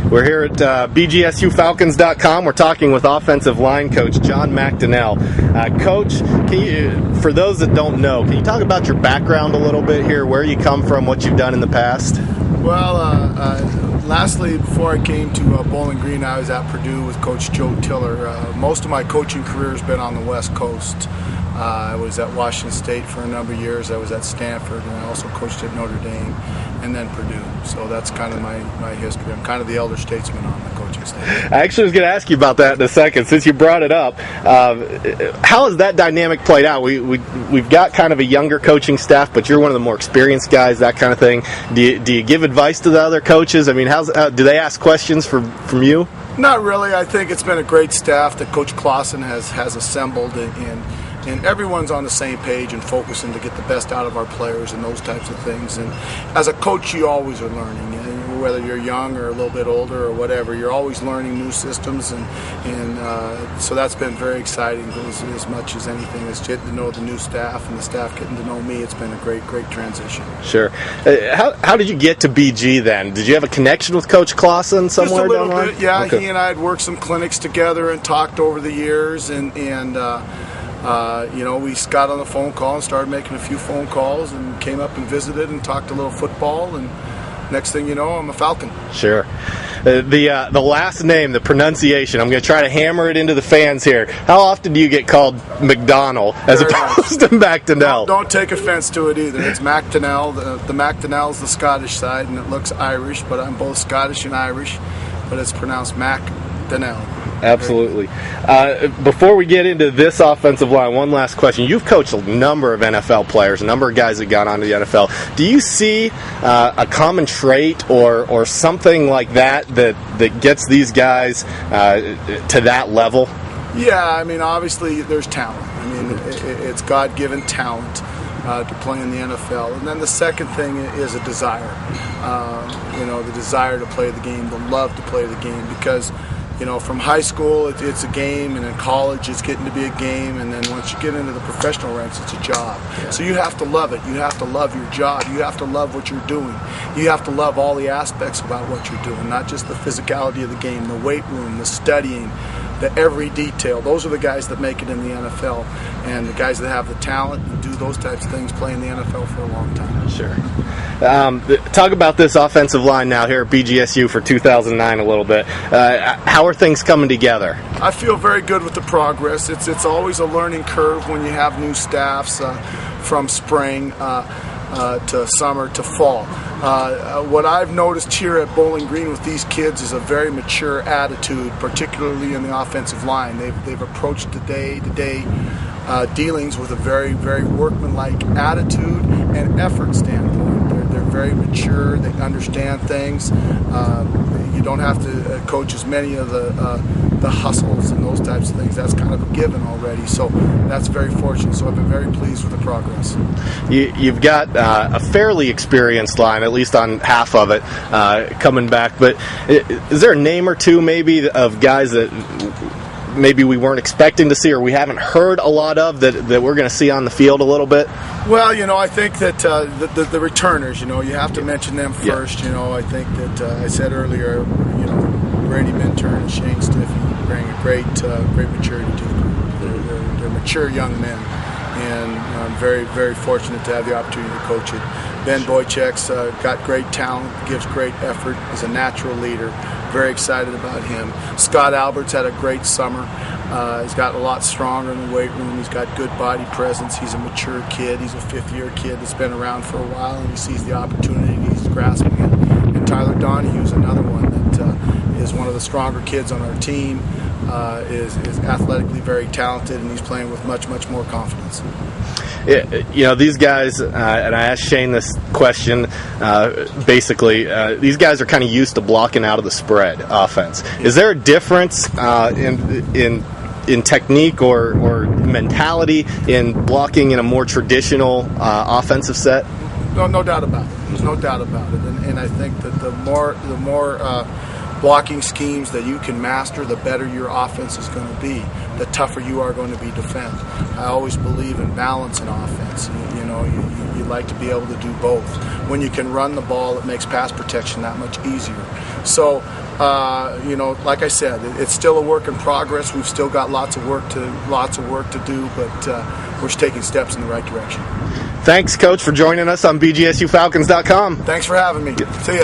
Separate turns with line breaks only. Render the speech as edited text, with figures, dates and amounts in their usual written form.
We're here at BGSUFalcons.com. We're talking with offensive line coach John McDonell. Coach, for those that don't know, can you talk about your background a little bit here, where you come from, what you've done in the past?
Well, lastly, before I came to Bowling Green, I was at Purdue with Coach Joe Tiller. Most of my coaching career has been on the West Coast. I was at Washington State for a number of years. I was at Stanford, and I also coached at Notre Dame, and then Purdue. So that's kind of my history. I'm kind of the elder statesman on the coaching staff.
I actually was going to ask you about that in a second, since you brought it up. How has that dynamic played out? We've got kind of a younger coaching staff, but you're one of the more experienced guys, that kind of thing. Do you give advice to the other coaches? I mean, do they ask questions from you?
Not really. I think it's been a great staff that Coach Clawson has assembled, and everyone's on the same page and focusing to get the best out of our players and those types of things. And as a coach, you always are learning. And whether you're young or a little bit older or whatever, you're always learning new systems. And so that's been very exciting. As much as anything, is getting to know the new staff and the staff getting to know me. It's been a great transition.
Sure. How did you get to BG then? Did you have a connection with Coach Clawson somewhere down the line?
Just a little bit, yeah.
Okay.
He and I had worked some clinics together and talked over the years, and we got on the phone call and started making a few phone calls and came up and visited and talked a little football, and next thing you know, I'm a Falcon.
Sure. The last name, the pronunciation, I'm going to try to hammer it into the fans here. How often do you get called McDonell as opposed to McDonell?
Don't take offense to it either. It's McDonell. The McDonell is the Scottish side, and it looks Irish, but I'm both Scottish and Irish, but it's pronounced McDonell.
Absolutely. Before we get into this offensive line, one last question. You've coached a number of NFL players, a number of guys that got onto the NFL. Do you see a common trait or something like that gets these guys to that level?
Yeah, I mean, obviously there's talent. I mean, it's God-given talent to play in the NFL. And then the second thing is a desire. The desire to play the game, the love to play the game, because from high school, it's a game, and in college, it's getting to be a game, and then once you get into the professional ranks, it's a job. Yeah. So you have to love it. You have to love your job. You have to love what you're doing. You have to love all the aspects about what you're doing, not just the physicality of the game, the weight room, the studying, the every detail. Those are the guys that make it in the NFL, and the guys that have the talent and do those types of things play in the NFL for a long time.
Sure. Talk about this offensive line now here at BGSU for 2009 a little bit. How are things coming together?
I feel very good with the progress. It's always a learning curve when you have new staffs from spring to summer to fall. What I've noticed here at Bowling Green with these kids is a very mature attitude, particularly in the offensive line. They've approached the day-to-day dealings with a very, very workmanlike attitude and effort standpoint. They're very mature. They understand things. You don't have to coach as many of the hustles and those types of things. That's kind of a given already. So that's very fortunate. So I've been very pleased with the progress.
You've got a fairly experienced line, at least on half of it, coming back. But is there a name or two maybe of guys that maybe we weren't expecting to see or we haven't heard a lot of that we're going to see on the field a little bit?
Well, I think that the returners, you have to mention them first.
Yeah.
I think that I said earlier, Brady Minturn and Shane Stiffy bring a great maturity to the group. They're mature young men, and I'm very, very fortunate to have the opportunity to coach it. Ben Boychek's got great talent, gives great effort, is a natural leader. Very excited about him. Scott Albert's had a great summer. He's got a lot stronger in the weight room. He's got good body presence. He's a mature kid. He's a fifth-year kid that's been around for a while, and he sees the opportunity and he's grasping it. And Tyler Donohue's another one that is one of the stronger kids on our team, is athletically very talented, and he's playing with much, much more confidence.
These guys, and I asked Shane this question, basically, these guys are kind of used to blocking out of the spread offense. Is there a difference in technique or mentality in blocking in a more traditional offensive set?
No doubt about it. There's no doubt about it. And I think that the more blocking schemes that you can master, the better your offense is going to be, the tougher you are going to be defend. I always believe in balance in offense. You like to be able to do both. When you can run the ball, it makes pass protection that much easier. So, like I said, it's still a work in progress. We've still got lots of work to do, but we're taking steps in the right direction.
Thanks, Coach, for joining us on BGSUFalcons.com.
Thanks for having me. See ya.